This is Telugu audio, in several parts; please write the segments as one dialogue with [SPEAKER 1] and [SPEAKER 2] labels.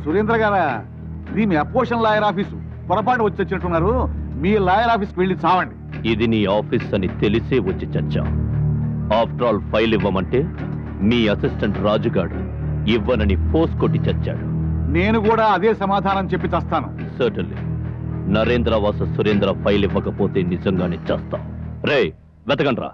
[SPEAKER 1] సురేంద్ర గారా, ఇది మీ అపోజిషన్ లాయర్ ఆఫీసు. పొరపాటు వచ్చి వచ్చినట్టున్నారు. మీ లాయర్ ఆఫీస్కి వెళ్ళి చావండి.
[SPEAKER 2] ఇది నీ ఆఫీస్ అని తెలిసే వచ్చి చచ్చా. ఆఫ్టర్ ఆల్ ఫైల్ ఇవ్వమంటే మీ అసిస్టెంట్ రాజుగాడు ఇవ్వనని ఫోర్స్ కొట్టి చచ్చాడు.
[SPEAKER 1] నేను కూడా అదే సమాధానం చెప్పి చస్తాను.
[SPEAKER 2] సర్టన్లీ. నరేంద్ర వాస సురేంద్ర ఫైల్ ఇవ్వకపోతే నిజంగానే చేస్తా. రే వెతకండ్రా.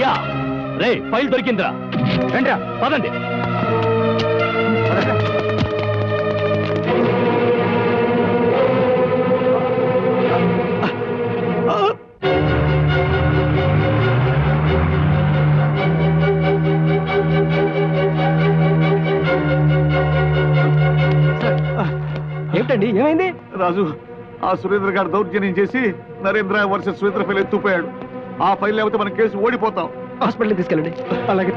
[SPEAKER 2] యా రే ఫైల్ దొరికిందిరా. ఏంట్రా పదండి.
[SPEAKER 3] ఏంటండి ఏమైంది?
[SPEAKER 1] రాజు, ఆ సురేంద్ర గారు దౌర్జన్యం చేసి నరేంద్ర వర్సెస్ సురేంద్ర ఫైల్ ఎత్తుపోయాడు. ఆ ఫైల్ లేకపోతే మన కేసు ఓడిపోతాం.
[SPEAKER 3] హాస్పిటల్కి తీసుకెళ్ళండి. అలాగే.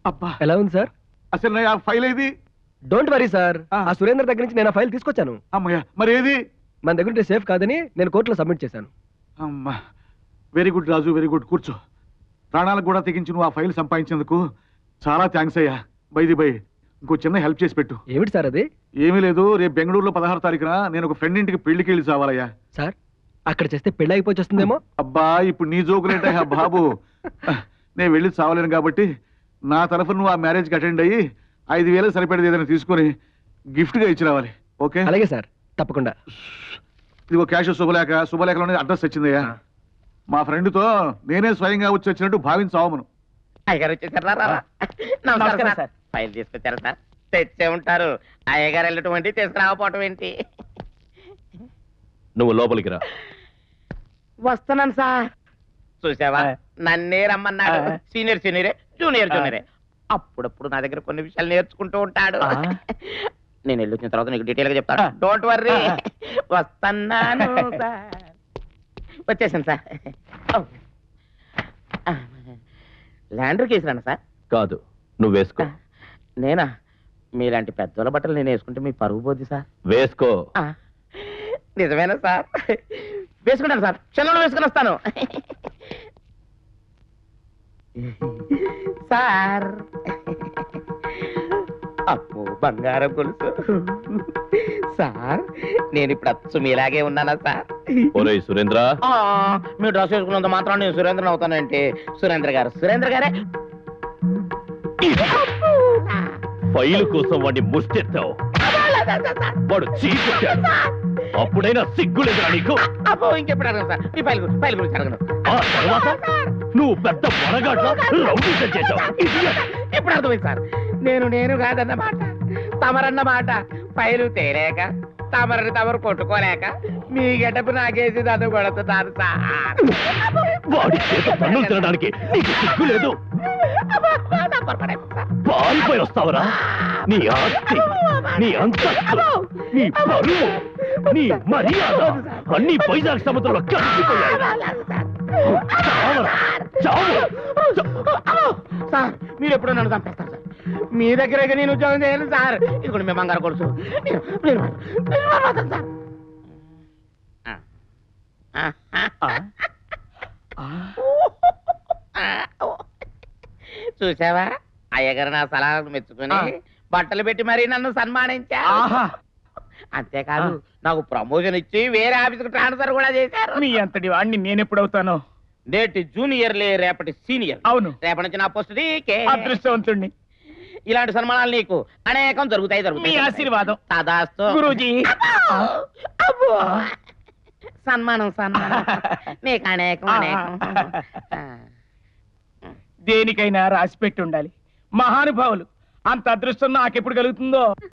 [SPEAKER 1] అబ్బా,
[SPEAKER 3] ఎలా ఉంది సార్?
[SPEAKER 1] అసలు నా ఫైల్ ఏది?
[SPEAKER 3] డోంట్ వరీ సార్, ఆ సురేంద్ర దగ్గర నుంచి నేను ఆ ఫైల్ తీసుకొచ్చాను.
[SPEAKER 1] అమ్మయ్య, మరి ఏది?
[SPEAKER 3] మన దగ్గర ఉంటే సేఫ్ కాదని నేను కోర్టులో సబ్మిట్ చేశాను.
[SPEAKER 1] అమ్మా, వెరీ గుడ్ రాజు, వెరీ గుడ్. కూర్చో. ప్రాణాలకు కూడా తెగించి నువ్వు ఆ ఫైల్ సంపాదించినందుకు చాలా థ్యాంక్స్ అయ్యా. బై ఇంకో చిన్న హెల్ప్ చేసి పెట్టు.
[SPEAKER 3] ఏమిటి సార్ అది?
[SPEAKER 1] ఏమీ లేదు, రేపు బెంగళూరులో 16 తారీఖున నేను ఒక ఫ్రెండ్ ఇంటికి పెళ్లికి వెళ్ళి చావాలయ్యా.
[SPEAKER 3] సార్, అక్కడ చేస్తే పెళ్లి అయిపోయి వస్తుందేమో.
[SPEAKER 1] అబ్బా, ఇప్పుడు నీ జోకులేంటయ్యా బాబు. నేను వెళ్ళి చావలేను కాబట్టి నా తరఫున నువ్వు ఆ మ్యారేజ్కి అటెండ్ అయ్యి 5,000 సరిపడేది ఏదైనా తీసుకొని గిఫ్ట్గా ఇచ్చి రావాలి. ఓకే?
[SPEAKER 3] అలాగే సార్, తప్పకుండా.
[SPEAKER 1] ఇదిగో క్యాష్ శుభలేఖలోనే అడ్రస్ వచ్చిందయ్యా. మా ఫ్రెండ్తో నేనే స్వయంగా వచ్చి వచ్చినట్టు భావించావమను.
[SPEAKER 4] అయ్యగారు వచ్చేసారా? నమస్కారం సార్. ఫైల్ తీసుకొచ్చారా సార్? తెచ్చే ఉంటారు. అయ్యగారు వెళ్ళటం ఏంటి, తీసుకురాకపోవటం ఏంటి?
[SPEAKER 2] నువ్వు లోపలికి రా.
[SPEAKER 4] వస్తున్నాను సార్. చూసావా, నన్నే రమ్మన్నాడు. సీనియర్ జూనియరే. అప్పుడప్పుడు నా దగ్గర కొన్ని విషయాలు నేర్చుకుంటూ ఉంటాడు. నేను వెళ్ళొచ్చిన తర్వాత నీకు డీటెయిల్ గా చెప్తాను. Don't worry. వస్తున్నాను సార్. వచ్చేసాను సార్. ల్యాండర్ కేసురాను సార్?
[SPEAKER 2] కాదు, నువ్వు వేసుకో.
[SPEAKER 4] నేనా? మీలాంటి పెద్దోళ్ళ బట్టలు నేను వేసుకుంటే మీ పరుగు పోద్ది సార్.
[SPEAKER 2] వేసుకో.
[SPEAKER 4] నిజమేనా సార్? వేసుకుంటాను సార్, క్షణంలో వేసుకుని వస్తాను సార్. అప్పు బంగారం గొలుసు సార్. నేను ఇప్పుడు అచ్చు మీలాగే ఉన్నానా సార్?
[SPEAKER 2] ఒరేయ్ సురేంద్ర,
[SPEAKER 4] మీరు డ్రెస్ వేసుకున్నంత మాత్రం నేను సురేంద్రని అవుతానంటే. సురేంద్ర గారే
[SPEAKER 2] ఫైలు కోసం వాడిని ముష్టెత్తావు. వాడు చీకొట్టాడు. అప్పుడైనా సిగ్గులేదురా నీకు?
[SPEAKER 4] అబ్బో, ఇంకెప్పుడు అడగను సార్. మీ ఫైల్ గురించి అడగను.
[SPEAKER 2] ఆ తర్వాత నువ్వు పెద్ద పొరగాట్లా రౌడీజం చేశావు.
[SPEAKER 4] ఇప్పుడు అర్థమైంది సార్. నేను కాదన్నమాట, తమరన్నమాట. ఫైలు తేలేక తమరు కొట్టుకోలేక మీ గెటపు నాకేసి నన్ను కొడుతున్నారు సార్.
[SPEAKER 2] వాడి చేత పన్నులు తినడానికి నీకు సిగ్గు లేదు? పారిపోయి వస్తావరా? నీ ఆస్తి, నీ అంతస్తు, నీ పరువు, నీ మర్యాద అన్ని వైజాగ్ సముద్రంలో కలిసిపోయాయి.
[SPEAKER 4] సార్, మీరు ఎప్పుడు నన్ను చంపేస్తారు సార్. మీ దగ్గర నేను ఉద్యోగం చేయను సార్. ఇది కూడా మేము బంగారు కొడుచు. చూసావా, అయ్యగారు నా సలహాను మెచ్చుకుని బట్టలు పెట్టి మరీ నన్ను సన్మానించా. అంతేకాదు, నాకు ప్రమోషన్ ఇచ్చి వేరే ఆఫీస్కి ట్రాన్స్ఫర్ కూడా చేశారు.
[SPEAKER 5] మీ అంతటి వాడిని నేను ఎప్పుడవుతాను?
[SPEAKER 4] నేటి జూనియర్లే రేపటి సీనియర్.
[SPEAKER 5] అవును,
[SPEAKER 4] రేపటి నుంచి నా పోస్ట్ నీకే.
[SPEAKER 5] అదృష్టవంతుణ్ణి.
[SPEAKER 4] ఇలాంటి సన్మానాలు నీకు అనేకం జరుగుతాయి.
[SPEAKER 5] మీ ఆశీర్వాదం.
[SPEAKER 4] తదాస్తు
[SPEAKER 5] గురూజీ.
[SPEAKER 4] సన్మానం నీకు అనేకం.
[SPEAKER 5] దేనికైనా రాసి పెట్టి ఉండాలి. మహానుభావులు, అంత అదృష్టం నాకెప్పుడు కలుగుతుందో.